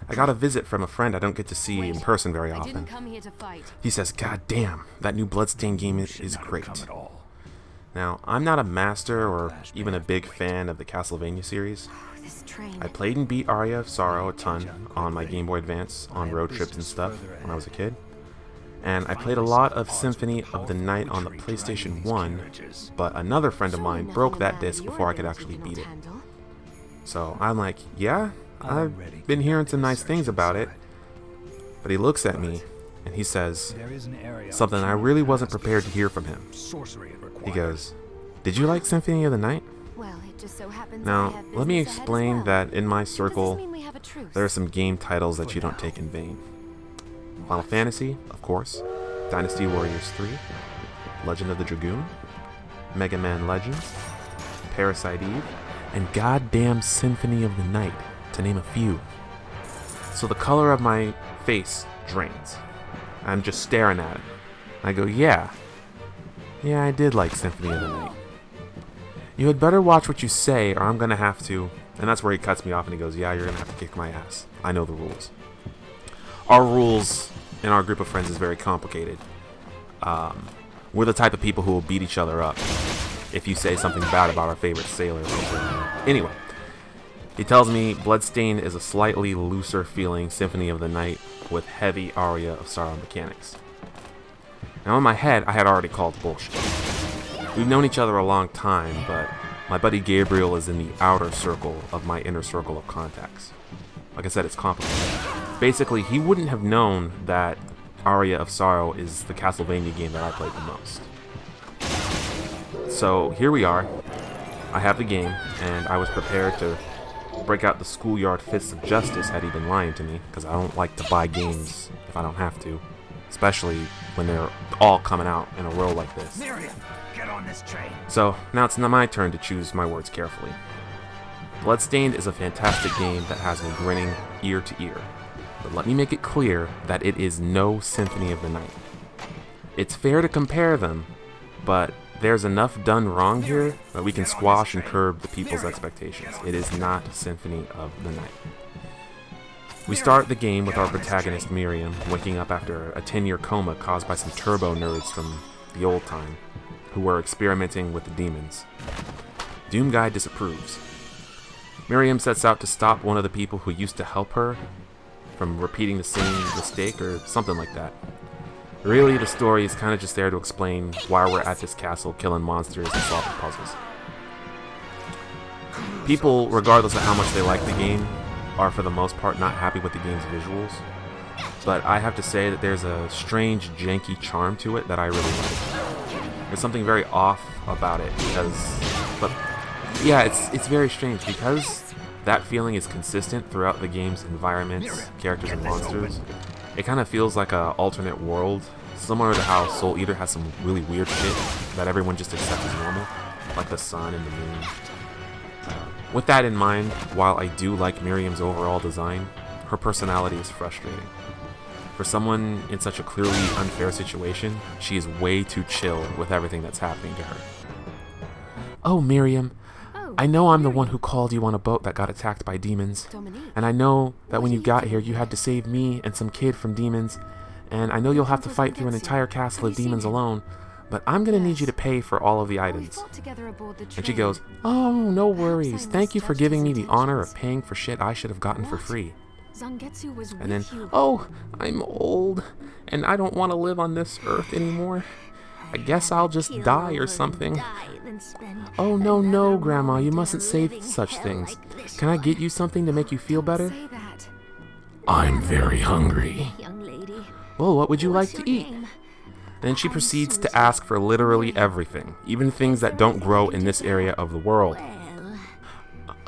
I got a visit from a friend I don't get to see in person very often. He says, "God damn, that new Bloodstained game is great." Now, I'm not a master or even a big fan of the Castlevania series. I played and beat Aria of Sorrow a ton on my Game Boy Advance on road trips and stuff when I was a kid. And I played a lot of Symphony of the Night on the PlayStation 1, but another friend of mine broke that disc before I could actually beat it. So I'm like, yeah, I've been hearing some nice things about it. But he looks at me and he says something I really wasn't prepared to hear from him. He goes, "Did you like Symphony of the Night?" Now, let me explain that in my circle, there are some game titles that you don't take in vain. Final Fantasy, of course, Dynasty Warriors 3, Legend of the Dragoon, Mega Man Legends, Parasite Eve, and goddamn Symphony of the Night, to name a few. So the color of my face drains. I'm just staring at it. I go, yeah, I did like Symphony of the Night. You had better watch what you say or I'm gonna have to... And that's where he cuts me off and he goes, yeah, you're gonna have to kick my ass. I know the rules. Our rules in our group of friends is very complicated. We're the type of people who will beat each other up if you say something bad about our favorite sailor. Anyway, he tells me Bloodstained is a slightly looser feeling Symphony of the Night with heavy Aria of Sorrow mechanics. Now in my head, I had already called bullshit. We've known each other a long time, but my buddy Gabriel is in the outer circle of my inner circle of contacts. Like I said, it's complicated. Basically, he wouldn't have known that Aria of Sorrow is the Castlevania game that I played the most. So here we are. I have the game, and I was prepared to break out the schoolyard fists of justice had he been lying to me, because I don't like to buy games if I don't have to, especially when they're all coming out in a row like this. Miriam, get on this train. So now it's not my turn to choose my words carefully. Bloodstained is a fantastic game that has me grinning ear to ear, but let me make it clear that it is no Symphony of the Night. It's fair to compare them, but there's enough done wrong here that we can squash and curb the people's expectations. It is not Symphony of the Night. We start the game with our protagonist Miriam waking up after a 10-year coma caused by some turbo nerds from the old time who were experimenting with the demons. Doom Guy disapproves. Miriam sets out to stop one of the people who used to help her from repeating the same mistake or something like that. Really, the story is kind of just there to explain why we're at this castle killing monsters and solving puzzles. People, regardless of how much they like the game, are for the most part not happy with the game's visuals. But I have to say that there's a strange, janky charm to it that I really like. There's something very off about it but yeah, it's very strange because that feeling is consistent throughout the game's environments, characters, and monsters. It kind of feels like an alternate world, similar to how Soul Eater has some really weird shit that everyone just accepts as normal, like the sun and the moon. With that in mind, while I do like Miriam's overall design, her personality is frustrating. For someone in such a clearly unfair situation, she is way too chill with everything that's happening to her. "Oh, Miriam, I know I'm the one who called you on a boat that got attacked by demons. And I know that when you got here, you had to save me and some kid from demons. And I know you'll have to fight through an entire castle of demons alone. But I'm going to need you to pay for all of the items." And she goes, "Oh, no worries. Thank you for giving me the honor of paying for shit I should have gotten for free." And then, "Oh, I'm old, and I don't want to live on this earth anymore. I guess I'll just die or something." "Oh, no, Grandma, you mustn't say such things. Can I get you something to make you feel better?" "I'm very hungry." "Well, what would you like to eat?" Then she proceeds to ask for literally everything, even things that don't grow in this area of the world.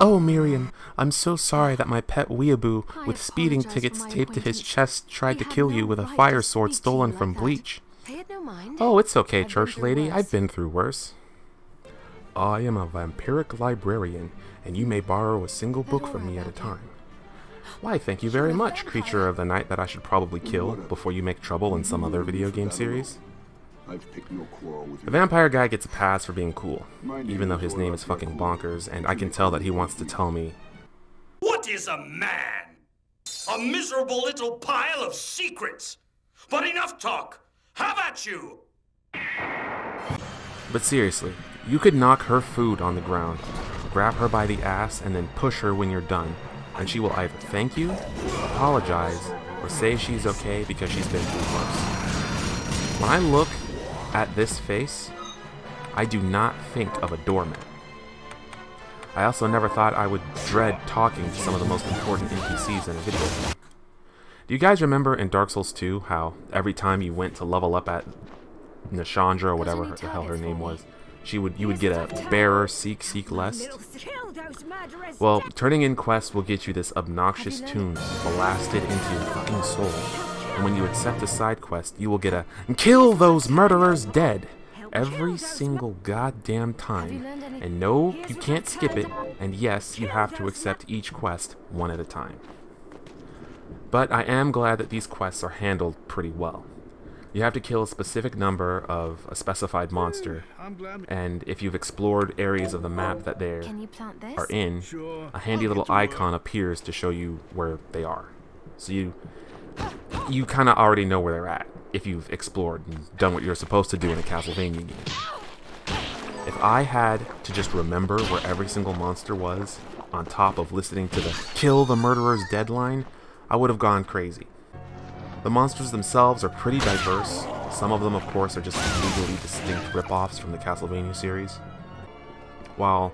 "Oh, Miriam, I'm so sorry that my pet weeaboo with speeding tickets taped to his chest tried to kill you with a fire sword stolen from Bleach." "Oh, it's okay, church lady. I've been through worse." "I am a vampiric librarian, and you may borrow a single book from me at a time." "Why, thank you very much, creature of the night that I should probably kill before you make trouble in some other video game series." The vampire guy gets a pass for being cool, even though his name is fucking bonkers, and I can tell that he wants to tell me, "What is a man?" A miserable little pile of secrets. But enough talk. How about you? But seriously, you could knock her food on the ground, grab her by the ass, and then push her when you're done, and she will either thank you, apologize, or say she's okay because she's been through worse. When I look at this face, I do not think of a doormat. I also never thought I would dread talking to some of the most important NPCs in a video game. Do you guys remember in Dark Souls 2 how every time you went to level up at Nashandra or whatever the hell her name was, you would get a bearer seek less? Well, turning in quests will get you this obnoxious tune blasted into your fucking soul. And when you accept a side quest, you will get a "Kill those murderers dead" every single goddamn time. And no, you can't skip it, and yes, you have to accept each quest one at a time. But I am glad that these quests are handled pretty well. You have to kill a specific number of a specified monster, and if you've explored areas of the map that they are in, a handy little icon appears to show you where they are. So you kind of already know where they're at if you've explored and done what you're supposed to do in a Castlevania game. If I had to just remember where every single monster was, on top of listening to the "Kill the Murderers" deadline, I would have gone crazy. The monsters themselves are pretty diverse. Some of them, of course, are just legally distinct rip-offs from the Castlevania series, while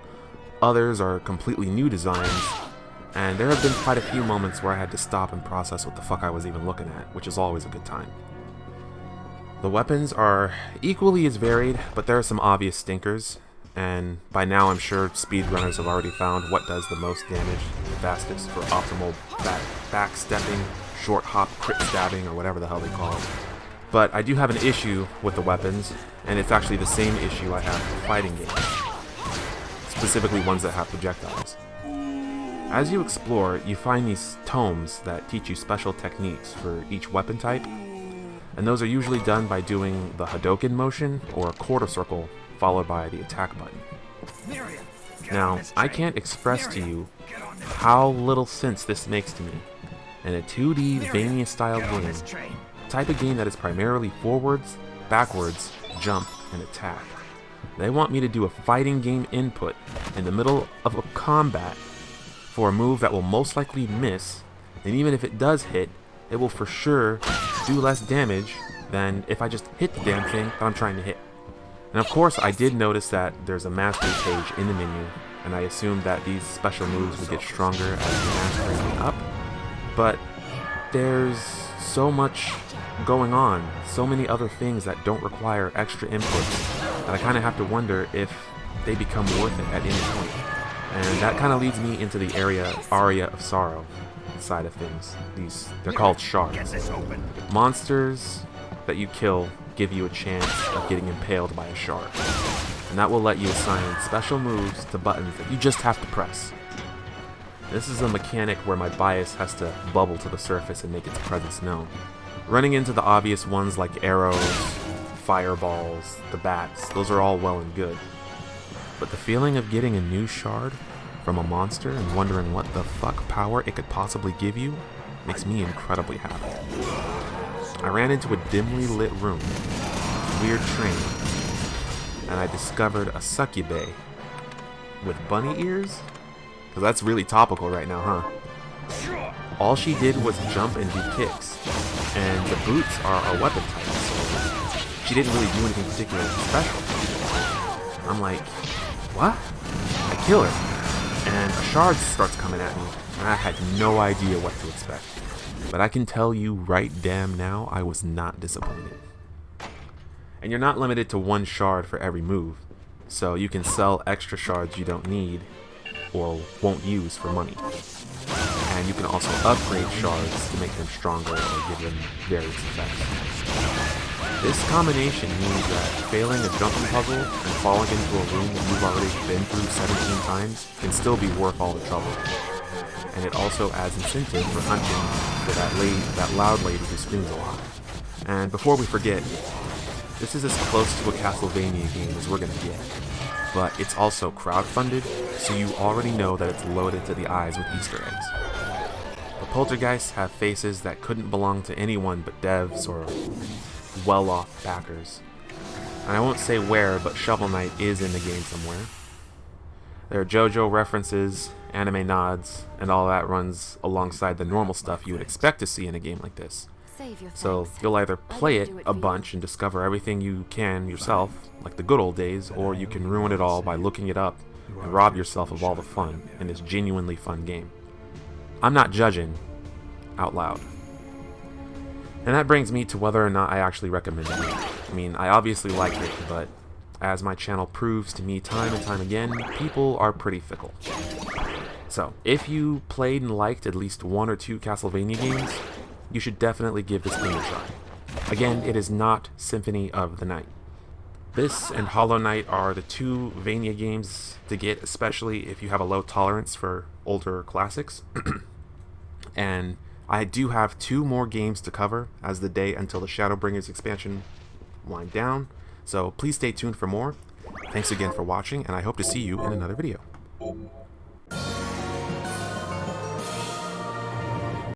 others are completely new designs, and there have been quite a few moments where I had to stop and process what the fuck I was even looking at, which is always a good time. The weapons are equally as varied, but there are some obvious stinkers, and by now I'm sure speedrunners have already found what does the most damage the fastest for optimal backstepping, short hop, crit stabbing, or whatever the hell they call it. But I do have an issue with the weapons, and it's actually the same issue I have with fighting games, specifically ones that have projectiles. As you explore, you find these tomes that teach you special techniques for each weapon type, and those are usually done by doing the Hadoken motion or a quarter circle followed by the attack button. Now, I can't express to you how little sense this makes to me. In a 2D Vania-style game, type of game that is primarily forwards, backwards, jump, and attack. They want me to do a fighting game input in the middle of a combat for a move that will most likely miss, and even if it does hit, it will for sure do less damage than if I just hit the damn thing that I'm trying to hit. And of course, I did notice that there's a mastery page in the menu, and I assumed that these special moves would get stronger as you master them up. But there's so much going on, so many other things that don't require extra inputs, that I kind of have to wonder if they become worth it at any point. And that kind of leads me into the Aria of Sorrow side of things. They're called shards. Monsters that you kill give you a chance of getting impaled by a shard, and that will let you assign special moves to buttons that you just have to press. This is a mechanic where my bias has to bubble to the surface and make its presence known. Running into the obvious ones like arrows, fireballs, the bats, those are all well and good. But the feeling of getting a new shard from a monster and wondering what the fuck power it could possibly give you makes me incredibly happy. I ran into a dimly lit room, weird train, and I discovered a succubay with bunny ears? Because that's really topical right now, huh? All she did was jump and do kicks, and the boots are a weapon type, so she didn't really do anything particularly special. I'm like, what? I kill her, and a shard starts coming at me, and I had no idea what to expect. But I can tell you right damn now, I was not disappointed. And you're not limited to one shard for every move, so you can sell extra shards you don't need or won't use for money. And you can also upgrade shards to make them stronger or give them various effects. This combination means that failing a jumping puzzle and falling into a room that you've already been through 17 times can still be worth all the trouble. And it also adds incentive for hunting for that loud lady who screams a lot. And before we forget, this is as close to a Castlevania game as we're gonna get. But it's also crowdfunded, so you already know that it's loaded to the eyes with Easter eggs. The poltergeists have faces that couldn't belong to anyone but devs or well-off backers. And I won't say where, but Shovel Knight is in the game somewhere. There are JoJo references, anime nods, and all that runs alongside the normal stuff you would expect to see in a game like this. So you'll either play it a bunch and discover everything you can yourself, like the good old days, or you can ruin it all by looking it up and rob yourself of all the fun in this genuinely fun game. I'm not judging out loud. And that brings me to whether or not I actually recommend it. I mean, I obviously like it, but as my channel proves to me time and time again, people are pretty fickle. So, if you played and liked at least one or two Castlevania games, you should definitely give this game a try. Again, it is not Symphony of the Night. This and Hollow Knight are the two Vania games to get, especially if you have a low tolerance for older classics. And I do have 2 more games to cover as the day until the Shadowbringers expansion wind down, so please stay tuned for more. Thanks again for watching, and I hope to see you in another video.